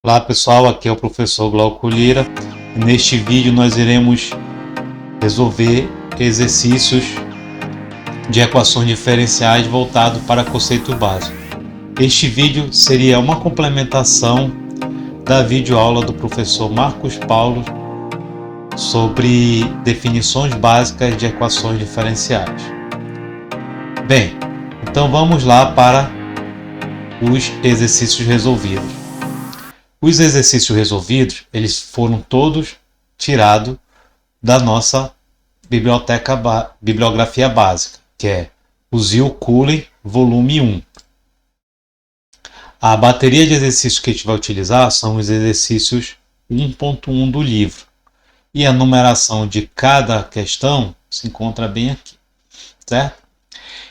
Olá pessoal, aqui é o professor Glauco Lira. Neste vídeo nós iremos resolver exercícios de equações diferenciais voltado para conceito básico. Este vídeo seria uma complementação da videoaula do professor Marcos Paulo sobre definições básicas de equações diferenciais. Bem, então vamos lá para os exercícios resolvidos. Os exercícios resolvidos, eles foram todos tirados da nossa bibliografia básica, que é o Zio-Cullen, volume 1. A bateria de exercícios que a gente vai utilizar são os exercícios 1.1 do livro. E a numeração de cada questão se encontra bem aqui, certo?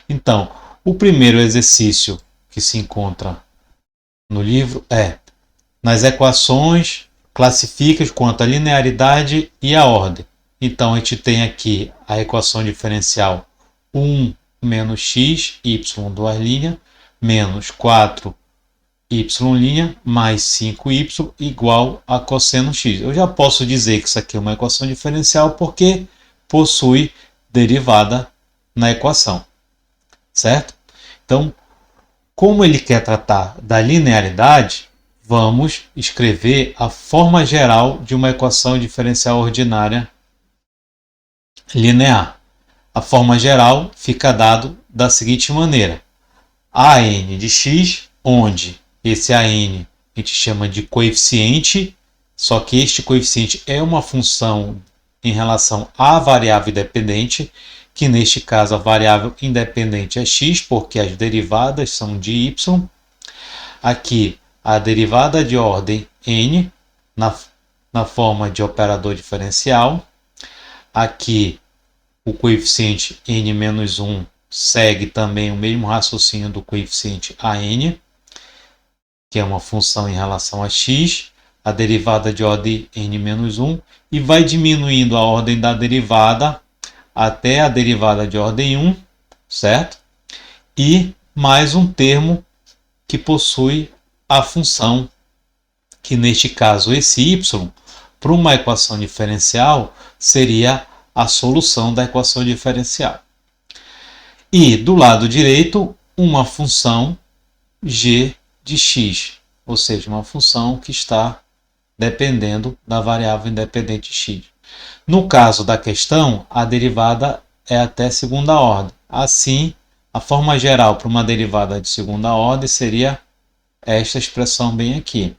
Então, o primeiro exercício que se encontra no livro é: nas equações, classifica quanto à linearidade e a ordem. Então, a gente tem aqui a equação diferencial 1 menos x, y, duas linhas, menos 4y' mais 5y igual a cosseno x. Eu já posso dizer que isso aqui é uma equação diferencial porque possui derivada na equação, certo? Então, como ele quer tratar da linearidade, vamos escrever a forma geral de uma equação diferencial ordinária linear. A forma geral fica dado da seguinte maneira: AN de x, onde esse AN a gente chama de coeficiente, só que este coeficiente é uma função em relação à variável independente, que neste caso a variável independente é x, porque as derivadas são de y. Aqui a derivada de ordem n na forma de operador diferencial. Aqui o coeficiente n-1 segue também o mesmo raciocínio do coeficiente an, que é uma função em relação a x, a derivada de ordem n-1, e vai diminuindo a ordem da derivada até a derivada de ordem 1, certo? E mais um termo que possui a função, que neste caso esse y, para uma equação diferencial, seria a solução da equação diferencial. E do lado direito, uma função g de x, ou seja, uma função que está dependendo da variável independente x. No caso da questão, a derivada é até segunda ordem. Assim, a forma geral para uma derivada de segunda ordem seria esta expressão bem aqui: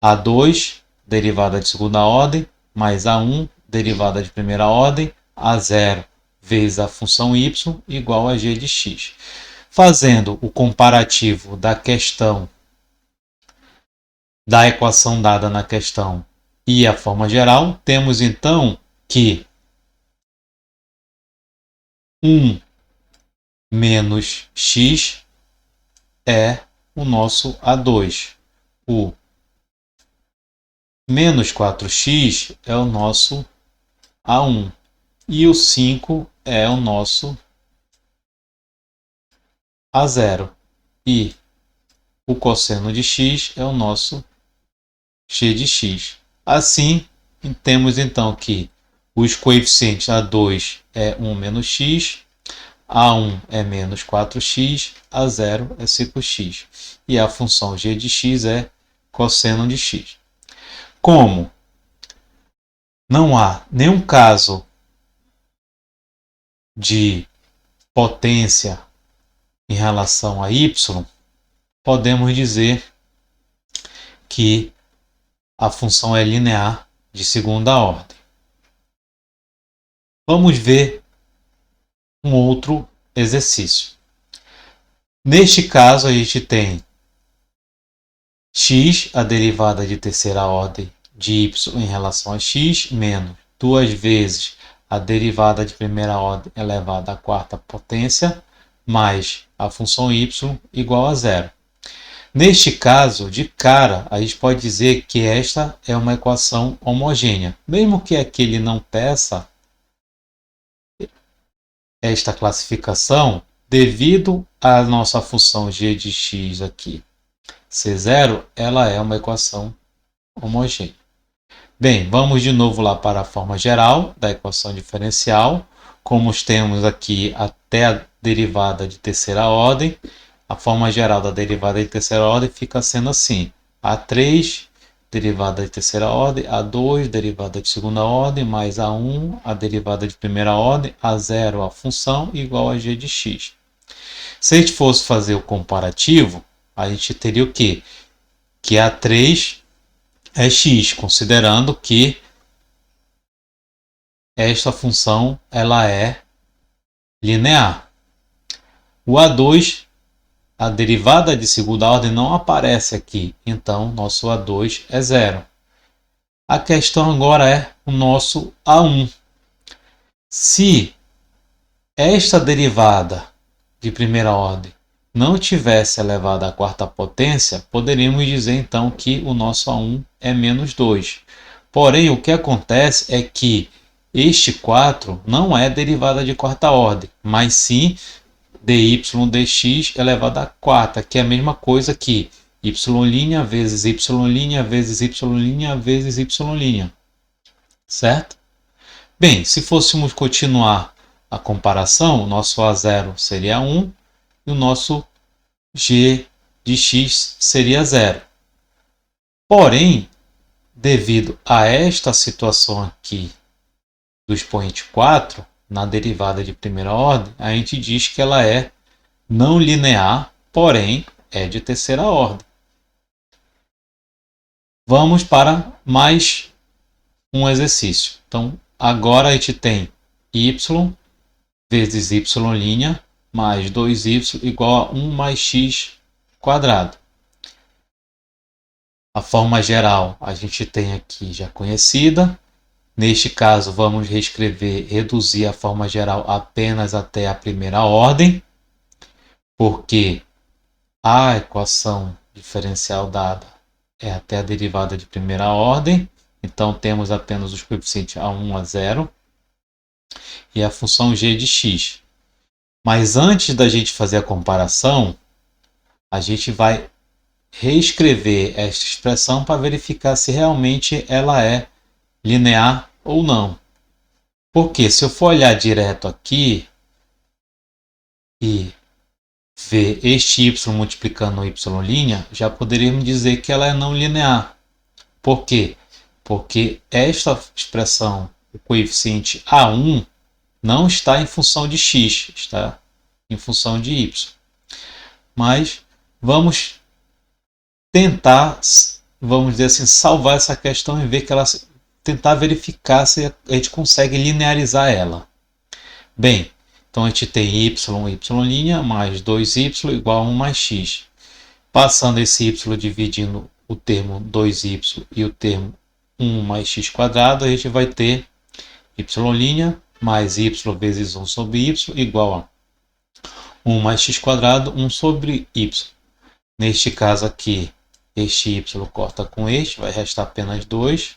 A2, derivada de segunda ordem, mais A1, derivada de primeira ordem, A0 vezes a função y igual a g de x. Fazendo o comparativo da questão, da equação dada na questão e a forma geral, temos então que 1 menos x é o nosso A2. O menos 4x é o nosso A1. E o 5 é o nosso A0. E o cosseno de x é o nosso g de x. Assim, temos então que os coeficientes A2 é 1 menos x, A1 é menos 4x, A0 é 5x. E a função g de x é cosseno de x. Como não há nenhum caso de potência em relação a y, podemos dizer que a função é linear de segunda ordem. Vamos ver um outro exercício. Neste caso, a gente tem x, a derivada de terceira ordem de y em relação a x, menos 2 vezes a derivada de primeira ordem elevada à quarta potência, mais a função y igual a zero. Neste caso, de cara, a gente pode dizer que esta é uma equação homogênea. Mesmo que aqui ele não peça esta classificação, devido à nossa função g de x aqui C0, ela é uma equação homogênea. Bem, vamos de novo lá para a forma geral da equação diferencial. Como temos aqui até a derivada de terceira ordem, a forma geral da derivada de terceira ordem fica sendo assim: A3, derivada de terceira ordem, A2, derivada de segunda ordem, mais A1, a derivada de primeira ordem, A0, a função, igual a g de x. Se a gente fosse fazer o comparativo, a gente teria o quê? Que A3 é x, considerando que esta função ela é linear. O A2, a derivada de segunda ordem não aparece aqui, então nosso A2 é zero. A questão agora é o nosso A1. Se esta derivada de primeira ordem não tivesse elevado à quarta potência, poderíamos dizer então que o nosso A1 é menos 2. Porém, o que acontece é que este 4 não é derivada de quarta ordem, mas sim dy dx elevado à quarta, que é a mesma coisa que y' vezes y' vezes y' vezes y'. Certo? Bem, se fôssemos continuar a comparação, o nosso A0 seria 1 e o nosso g de x seria 0. Porém, devido a esta situação aqui do expoente 4, na derivada de primeira ordem, a gente diz que ela é não linear, porém é de terceira ordem. Vamos para mais um exercício. Então, agora a gente tem y vezes y' mais 2y igual a 1 mais x quadrado. A forma geral a gente tem aqui já conhecida. Neste caso, vamos reescrever, reduzir a forma geral apenas até a primeira ordem, porque a equação diferencial dada é até a derivada de primeira ordem. Então, temos apenas os coeficientes A1 a 0 e a função g de x. Mas antes da gente fazer a comparação, a gente vai reescrever esta expressão para verificar se realmente ela é linear ou não. Porque se eu for olhar direto aqui e ver este y multiplicando o y', já poderíamos dizer que ela é não linear. Por quê? Porque esta expressão, o coeficiente A1, não está em função de x, está em função de y. Mas vamos tentar, vamos dizer assim, salvar essa questão e ver que ela, tentar verificar se a gente consegue linearizar ela. Bem, então a gente tem y' mais 2y igual a 1 mais x. Passando esse y dividindo o termo 2y e o termo 1 mais x quadrado, a gente vai ter y' mais y vezes 1 sobre y igual a 1 mais x quadrado, 1 sobre y. Neste caso aqui, este y corta com este, vai restar apenas 2,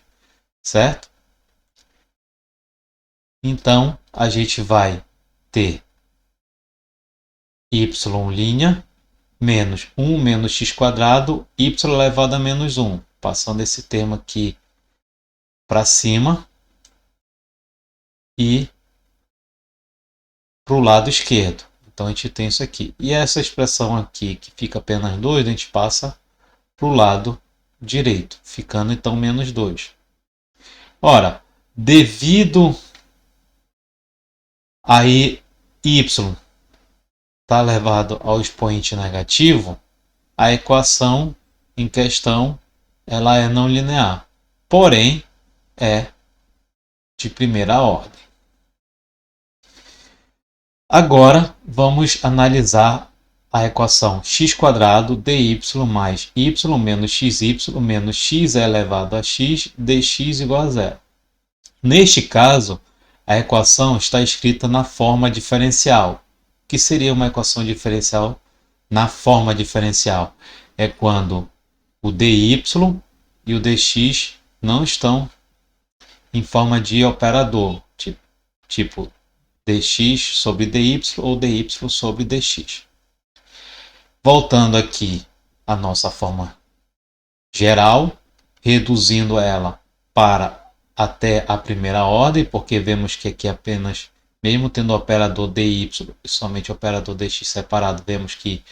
certo? Então, a gente vai ter y' menos 1 menos x quadrado, y elevado a menos 1. Passando esse termo aqui para cima e para o lado esquerdo. Então, a gente tem isso aqui. E essa expressão aqui, que fica apenas 2, a gente passa para o lado direito, ficando então menos 2. Ora, devido a y está elevado ao expoente negativo, a equação em questão ela é não linear, porém é de primeira ordem. Agora vamos analisar a equação x² dy mais y menos xy menos x elevado a x dx igual a 0. Neste caso, a equação está escrita na forma diferencial. O que seria uma equação diferencial na forma diferencial? É quando o dy e o dx não estão em forma de operador, tipo dx sobre dy ou dy sobre dx. Voltando aqui a nossa forma geral, reduzindo ela para até a primeira ordem, porque vemos que aqui apenas, mesmo tendo o operador dy e somente o operador dx separado, vemos que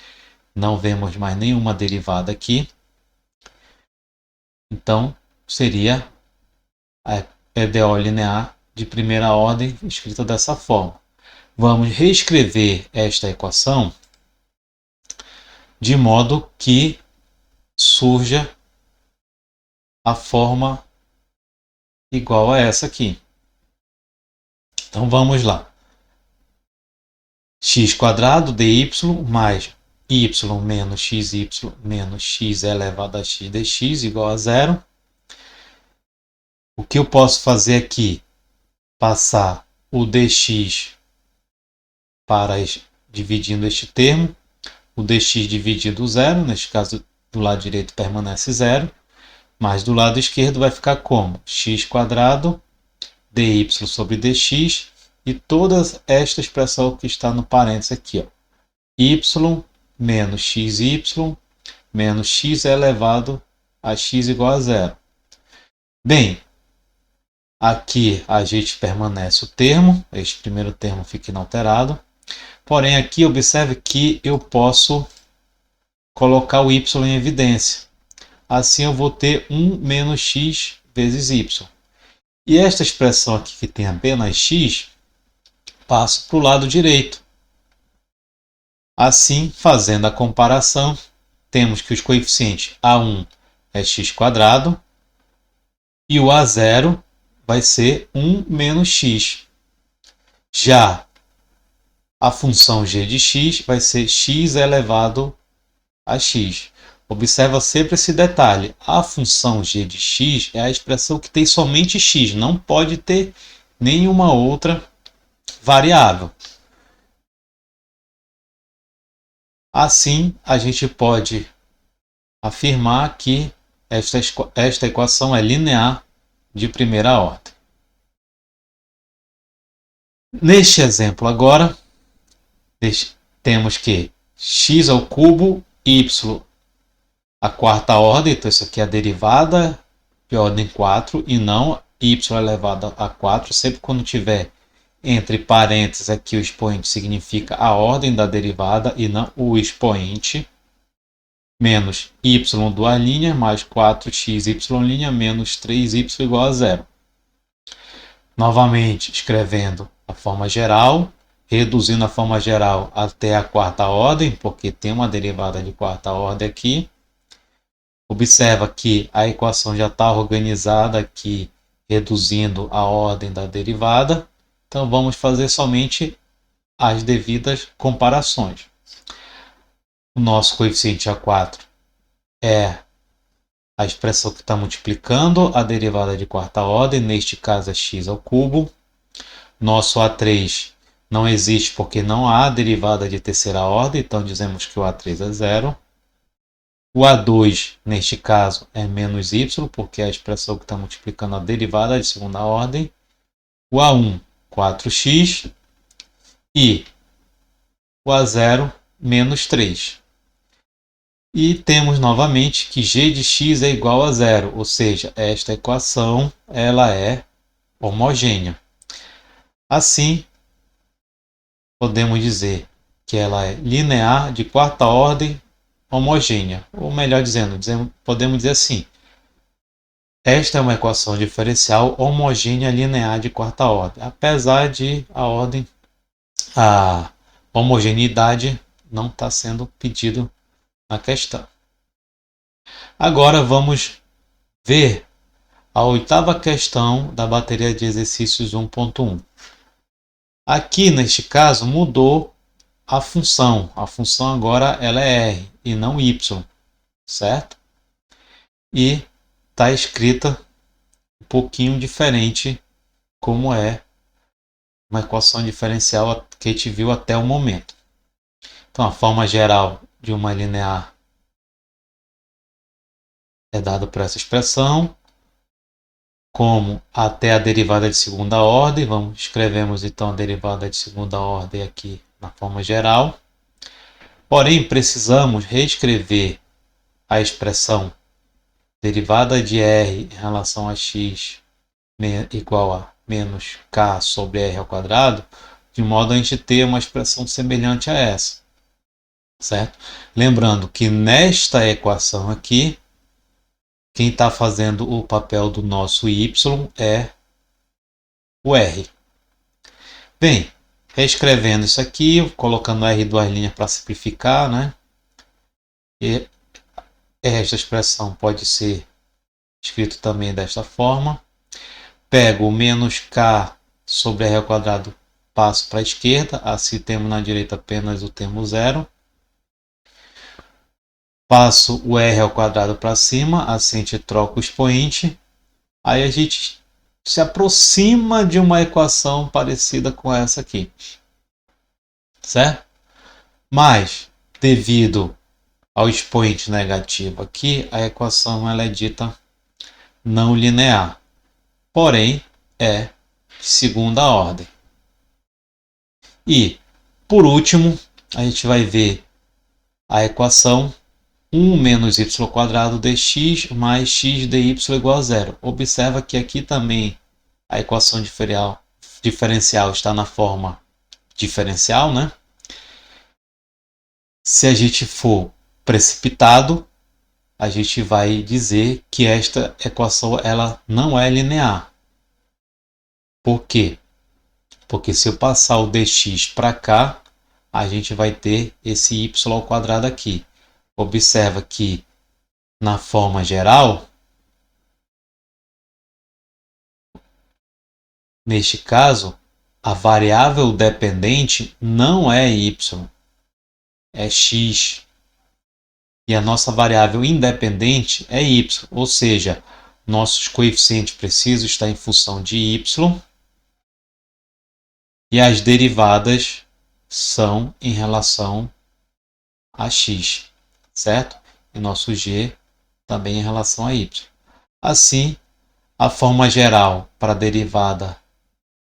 não vemos mais nenhuma derivada aqui. Então, seria a EDO linear de primeira ordem escrita dessa forma. Vamos reescrever esta equação de modo que surja a forma igual a essa aqui. Então vamos lá. x² dy mais y menos xy menos x elevado a x dx igual a zero. O que eu posso fazer aqui? Passar o dx para dividindo este termo. O dx dividido zero, neste caso do lado direito permanece zero. Mas do lado esquerdo vai ficar como? x² dy sobre dx e toda esta expressão que está no parênteses aqui, ó, y menos xy menos x elevado a x igual a zero. Bem, aqui a gente permanece o termo, este primeiro termo fica inalterado. Porém, aqui observe que eu posso colocar o y em evidência. Assim eu vou ter 1 menos x vezes y. E esta expressão aqui que tem apenas x, passo para o lado direito. Assim, fazendo a comparação, temos que os coeficientes a1 é x² e o a0 vai ser 1 menos x. Já a função g de x vai ser x elevado a x. Observa sempre esse detalhe. A função g de x é a expressão que tem somente x, não pode ter nenhuma outra variável. Assim, a gente pode afirmar que esta equação é linear de primeira ordem. Neste exemplo agora, temos que x ao cubo, y a quarta ordem, então isso aqui é a derivada de ordem 4 e não y elevado a 4. Sempre quando tiver entre parênteses aqui o expoente significa a ordem da derivada e não o expoente. Menos y duas linhas mais 4xy' menos 3y igual a zero. Novamente escrevendo a forma geral, reduzindo a forma geral até a quarta ordem, porque tem uma derivada de quarta ordem aqui. Observa que a equação já está organizada aqui, reduzindo a ordem da derivada. Então vamos fazer somente as devidas comparações. O nosso coeficiente A4 é a expressão que está multiplicando a derivada de quarta ordem, neste caso é x ao cubo. Nosso A3 não existe porque não há derivada de terceira ordem, então dizemos que o A3 é zero. O A2, neste caso, é menos y, porque é a expressão que está multiplicando a derivada de segunda ordem. O A1, 4x. E o A0, menos 3. E temos novamente que g de x é igual a zero, ou seja, esta equação ela é homogênea. Assim, podemos dizer que ela é linear de quarta ordem homogênea. Ou melhor dizendo, podemos dizer assim, esta é uma equação diferencial homogênea linear de quarta ordem, apesar de a homogeneidade não estar sendo pedido na questão. Agora vamos ver a oitava questão da bateria de exercícios 1.1. Aqui, neste caso, mudou a função. A função agora ela é r e não y, certo? E está escrita um pouquinho diferente como é uma equação diferencial que a gente viu até o momento. Então, a forma geral de uma linear é dada por essa expressão, como até a derivada de segunda ordem. Escrevemos então a derivada de segunda ordem aqui na forma geral. Porém, precisamos reescrever a expressão derivada de r em relação a x igual a menos k sobre r ao quadrado, de modo a gente ter uma expressão semelhante a essa, certo? Lembrando que nesta equação aqui, quem está fazendo o papel do nosso y é o r. Bem, reescrevendo isso aqui, colocando r duas linhas para simplificar, né? E esta expressão pode ser escrito também desta forma. Pego o menos k sobre r ao quadrado, passo para a esquerda, assim temos na direita apenas o termo zero. Passo o r ao quadrado para cima, assim a gente troca o expoente. Aí a gente se aproxima de uma equação parecida com essa aqui, certo? Mas, devido ao expoente negativo aqui, a equação ela é dita não linear, porém é de segunda ordem. E, por último, a gente vai ver a equação 1 menos y² dx mais x dy igual a zero. Observa que aqui também a equação diferencial está na forma diferencial, né? Se a gente for precipitado, a gente vai dizer que esta equação ela não é linear. Por quê? Porque se eu passar o dx para cá, a gente vai ter esse y² aqui. Observa que na forma geral, neste caso, a variável dependente não é y, é x. E a nossa variável independente é y, ou seja, nossos coeficientes precisos estão em função de y e as derivadas são em relação a x, certo? E nosso g também em relação a y. Assim, a forma geral para a derivada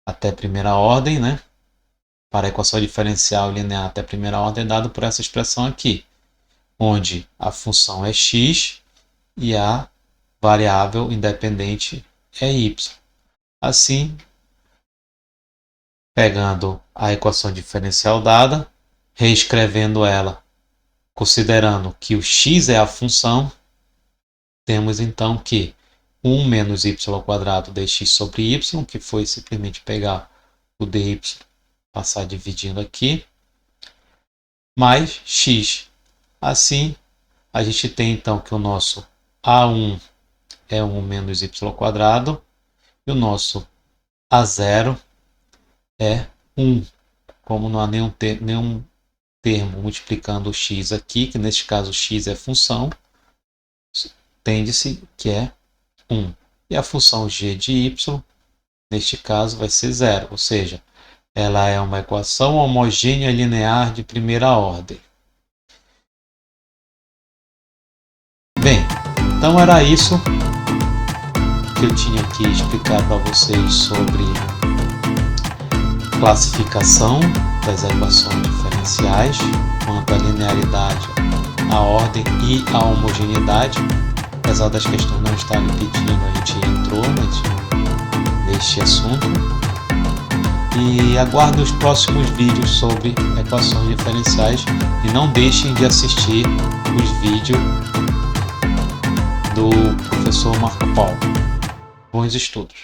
até primeira ordem, né? Para a equação diferencial linear até primeira ordem é dado por essa expressão aqui, onde a função é x e a variável independente é y. Assim, pegando a equação diferencial dada, reescrevendo ela, considerando que o x é a função, temos então que 1 menos y² dx sobre y, que foi simplesmente pegar o dy, passar dividindo aqui, mais x. Assim, a gente tem então que o nosso A1 é 1 menos y² e o nosso A0 é 1. Como não há nenhum termo multiplicando o x aqui, que neste caso x é função, entende-se que é 1. E a função g de y, neste caso, vai ser 0, ou seja, ela é uma equação homogênea linear de primeira ordem. Bem, então era isso que eu tinha que explicar para vocês sobre classificação das equações diferenciais, quanto à linearidade, a ordem e a homogeneidade. Apesar das questões não estarem pedindo, a gente entrou neste assunto. E aguardo os próximos vídeos sobre equações diferenciais e não deixem de assistir os vídeos do professor Marco Paulo. Bons estudos!